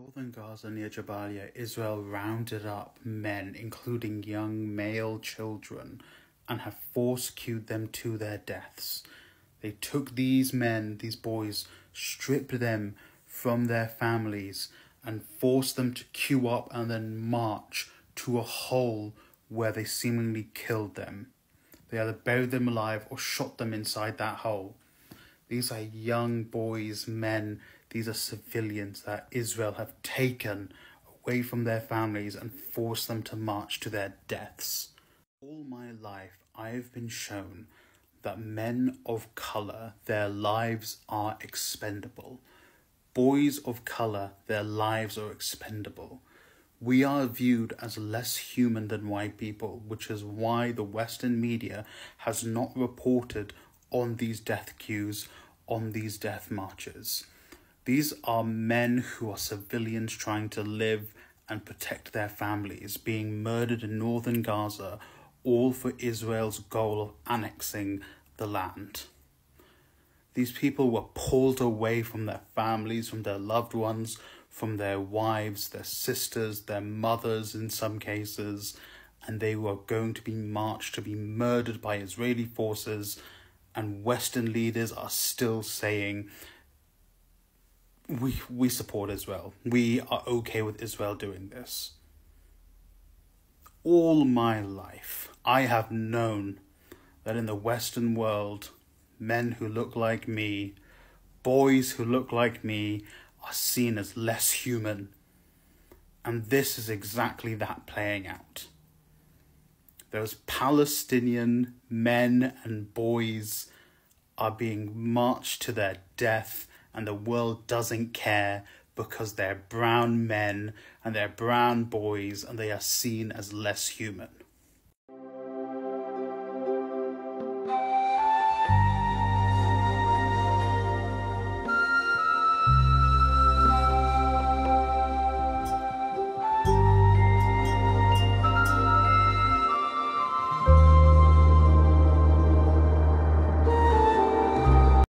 Northern Gaza near Jabalia, Israel rounded up men, including young male children, and have force-cued them to their deaths. They took these men, these boys, stripped them from their families and forced them to queue up and then march to a hole where they seemingly killed them. They either buried them alive or shot them inside that hole. These are young boys, men, these are civilians that Israel have taken away from their families and forced them to march to their deaths. All my life, I have been shown that men of colour, their lives are expendable. Boys of colour, their lives are expendable. We are viewed as less human than white people, which is why the Western media has not reported on these death queues, on these death marches. These are men who are civilians trying to live and protect their families, being murdered in northern Gaza, all for Israel's goal of annexing the land. These people were pulled away from their families, from their loved ones, from their wives, their sisters, their mothers in some cases, and they were going to be marched to be murdered by Israeli forces, and Western leaders are still saying, we support Israel. We are okay with Israel doing this. All my life, I have known that in the Western world, men who look like me, boys who look like me, are seen as less human. And this is exactly that playing out. Those Palestinian men and boys are being marched to their death, and the world doesn't care because they're brown men and they're brown boys and they are seen as less human.